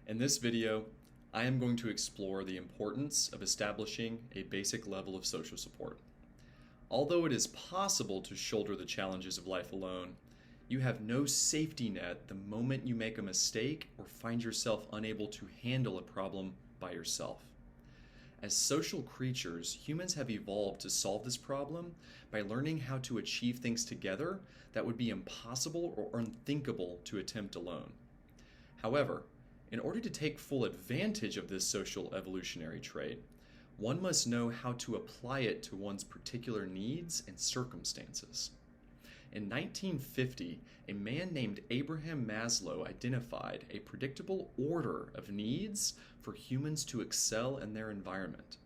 In this video, I am going to explore the importance of establishing a basic level of social support. Although it is possible to shoulder the challenges of life alone, you have no safety net the moment you make a mistake or find yourself unable to handle a problem by yourself. As social creatures, humans have evolved to solve this problem by learning how to achieve things together that would be impossible or unthinkable to attempt alone. However, in order to take full advantage of this social evolutionary trait, one must know how to apply it to one's particular needs and circumstances. In 1950, a man named Abraham Maslow identified a predictable order of needs for humans to excel in their environment.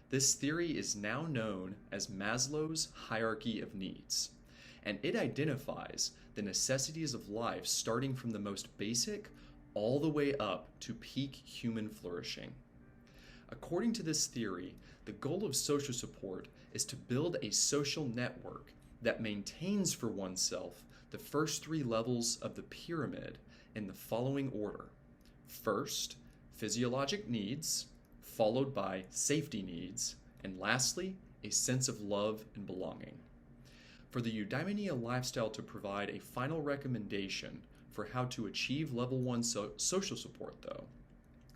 This theory is now known as Maslow's hierarchy of needs, and it identifies the necessities of life starting from the most basic all the way up to peak human flourishing. According to this theory, the goal of social support is to build a social network that maintains for oneself the first three levels of the pyramid in the following order. First, physiologic needs, followed by safety needs, and lastly, a sense of love and belonging. For the Eudaimonia Lifestyle to provide a final recommendation for how to achieve level 1 social support, though,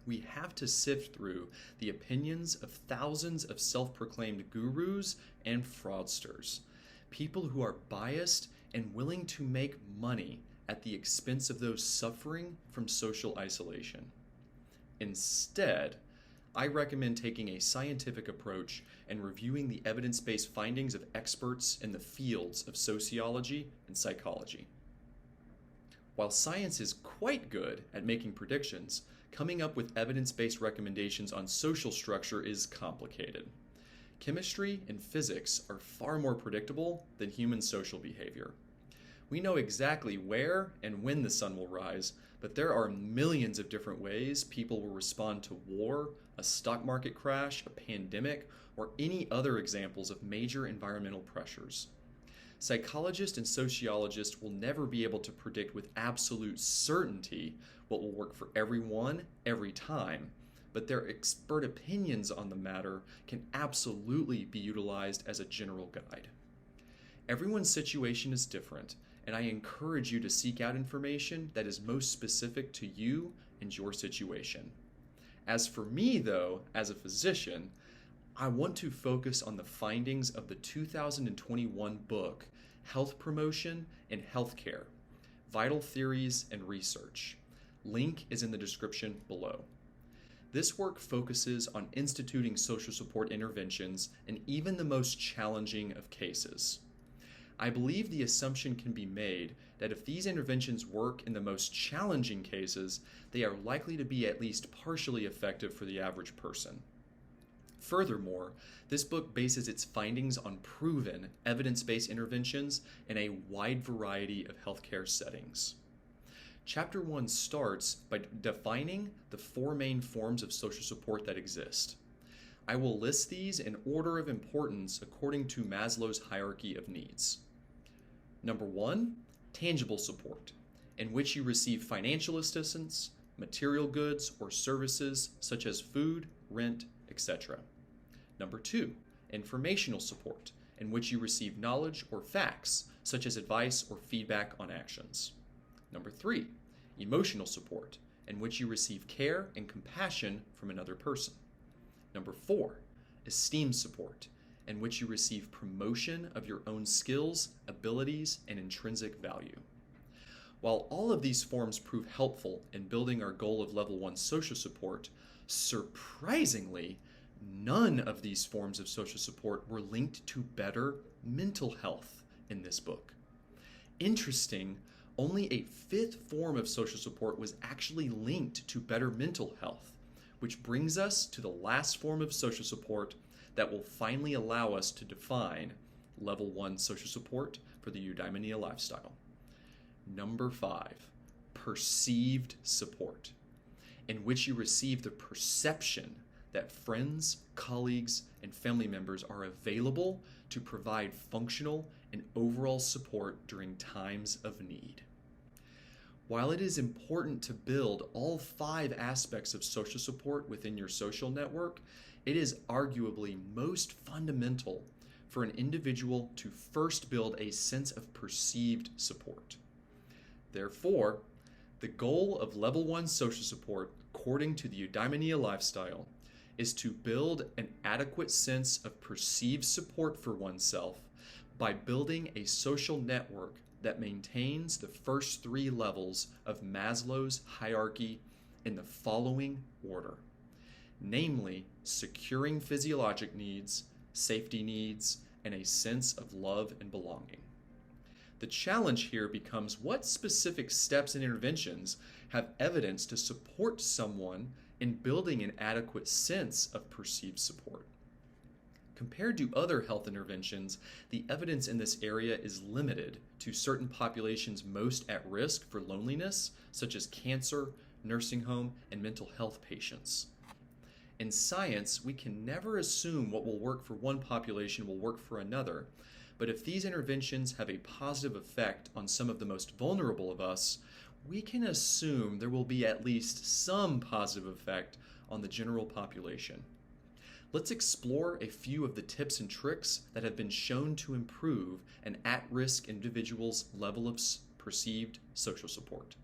we have to sift through the opinions of thousands of self-proclaimed gurus and fraudsters, people who are biased and willing to make money at the expense of those suffering from social isolation. Instead, I recommend taking a scientific approach and reviewing the evidence-based findings of experts in the fields of sociology and psychology. While science is quite good at making predictions, coming up with evidence-based recommendations on social structure is complicated. Chemistry and physics are far more predictable than human social behavior. We know exactly where and when the sun will rise, but there are millions of different ways people will respond to war, a stock market crash, a pandemic, or any other examples of major environmental pressures. Psychologists and sociologists will never be able to predict with absolute certainty what will work for everyone, every time, but their expert opinions on the matter can absolutely be utilized as a general guide. Everyone's situation is different, and I encourage you to seek out information that is most specific to you and your situation. As for me, though, as a physician, I want to focus on the findings of the 2021 book, Health Promotion in Healthcare: Vital Theories and Research. Link is in the description below. This work focuses on instituting social support interventions in even the most challenging of cases. I believe the assumption can be made that if these interventions work in the most challenging cases, they are likely to be at least partially effective for the average person. Furthermore, this book bases its findings on proven, evidence-based interventions in a wide variety of healthcare settings. Chapter 1 starts by defining the four main forms of social support that exist. I will list these in order of importance according to Maslow's hierarchy of needs. Number 1, tangible support, in which you receive financial assistance, material goods or services such as food, rent, etc. Number 2, informational support, in which you receive knowledge or facts, such as advice or feedback on actions. Number 3, emotional support, in which you receive care and compassion from another person. Number 4, esteem support, in which you receive promotion of your own skills, abilities, and intrinsic value. While all of these forms prove helpful in building our goal of level 1 social support, surprisingly, none of these forms of social support were linked to better mental health in this book. Interesting, only a fifth form of social support was actually linked to better mental health, which brings us to the last form of social support that will finally allow us to define level 1 social support for the Eudaimonia Lifestyle. Number 5, perceived support, in which you receive the perception that friends, colleagues, and family members are available to provide functional and overall support during times of need. While it is important to build all 5 aspects of social support within your social network, it is arguably most fundamental for an individual to first build a sense of perceived support. Therefore, the goal of Level 1 social support, according to the Eudaimonia Lifestyle, is to build an adequate sense of perceived support for oneself by building a social network that maintains the first 3 levels of Maslow's hierarchy in the following order, namely securing physiologic needs, safety needs, and a sense of love and belonging. The challenge here becomes what specific steps and interventions have evidence to support someone in building an adequate sense of perceived support. Compared to other health interventions, the evidence in this area is limited to certain populations most at risk for loneliness, such as cancer, nursing home, and mental health patients. In science, we can never assume what will work for one population will work for another, but if these interventions have a positive effect on some of the most vulnerable of us, we can assume there will be at least some positive effect on the general population. Let's explore a few of the tips and tricks that have been shown to improve an at-risk individual's level of perceived social support.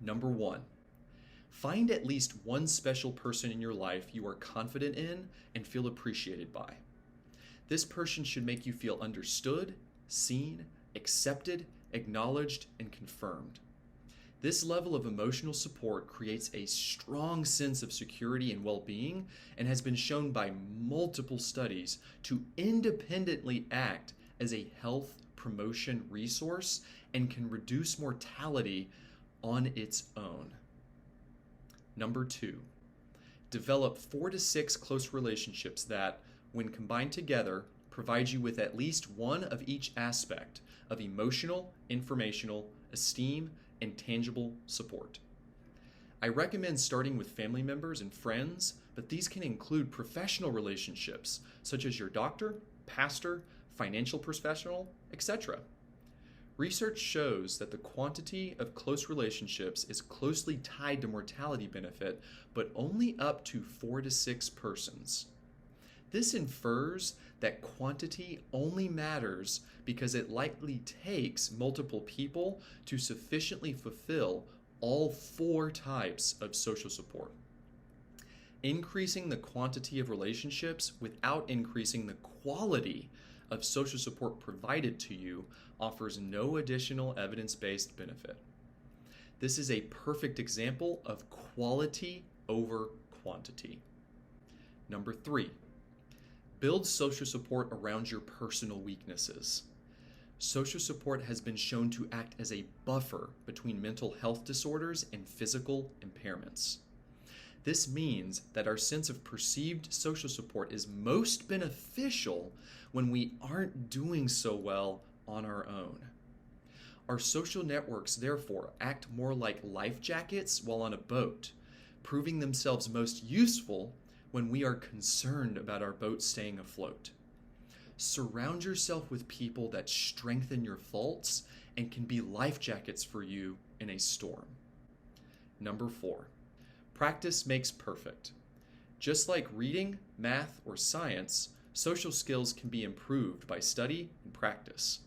Number 1. Find at least one special person in your life you are confident in and feel appreciated by. This person should make you feel understood, seen, accepted, acknowledged, and confirmed. This level of emotional support creates a strong sense of security and well-being and has been shown by multiple studies to independently act as a health promotion resource and can reduce mortality on its own. Number 2, develop 4 to 6 close relationships that, when combined together, provide you with at least one of each aspect of emotional, informational, esteem, and tangible support. I recommend starting with family members and friends, but these can include professional relationships such as your doctor, pastor, financial professional, etc. Research shows that the quantity of close relationships is closely tied to mortality benefit, but only up to 4 to 6 persons. This infers that quantity only matters because it likely takes multiple people to sufficiently fulfill all 4 types of social support. Increasing the quantity of relationships without increasing the quality of social support provided to you offers no additional evidence-based benefit. This is a perfect example of quality over quantity. Number 3. Build social support around your personal weaknesses. Social support has been shown to act as a buffer between mental health disorders and physical impairments. This means that our sense of perceived social support is most beneficial when we aren't doing so well on our own. Our social networks, therefore, act more like life jackets while on a boat, proving themselves most useful when we are concerned about our boat staying afloat. Surround yourself with people that strengthen your faults and can be life jackets for you in a storm. Number 4, practice makes perfect. Just like reading, math, or science, social skills can be improved by study and practice.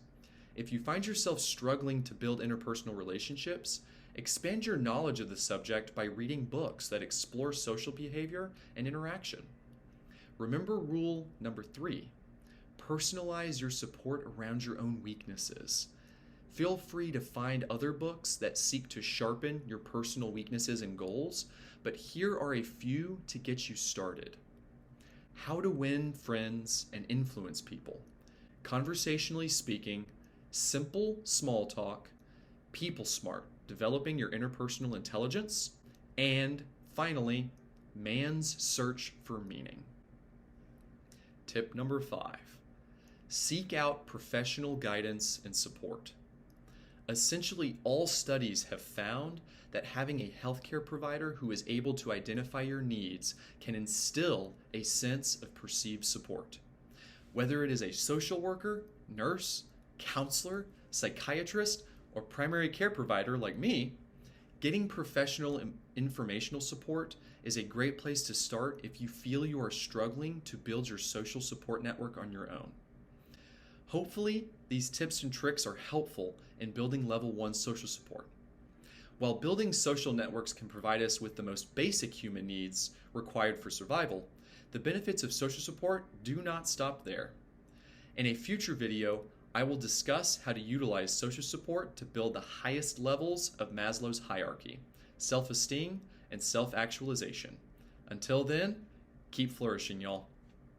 If you find yourself struggling to build interpersonal relationships, expand your knowledge of the subject by reading books that explore social behavior and interaction. Remember rule number 3, personalize your support around your own weaknesses. Feel free to find other books that seek to sharpen your personal weaknesses and goals, but here are a few to get you started. How to Win Friends and Influence People, Conversationally Speaking, Simple Small Talk, People Smart, Developing Your Interpersonal Intelligence, and finally, Man's Search for Meaning. Tip number 5, seek out professional guidance and support. Essentially, all studies have found that having a healthcare provider who is able to identify your needs can instill a sense of perceived support. Whether it is a social worker, nurse, counselor, psychiatrist, or primary care provider like me, getting professional informational support is a great place to start if you feel you are struggling to build your social support network on your own. Hopefully, these tips and tricks are helpful in building level 1 social support. While building social networks can provide us with the most basic human needs required for survival, the benefits of social support do not stop there. In a future video, I will discuss how to utilize social support to build the highest levels of Maslow's hierarchy, self-esteem, and self-actualization. Until then, keep flourishing, y'all.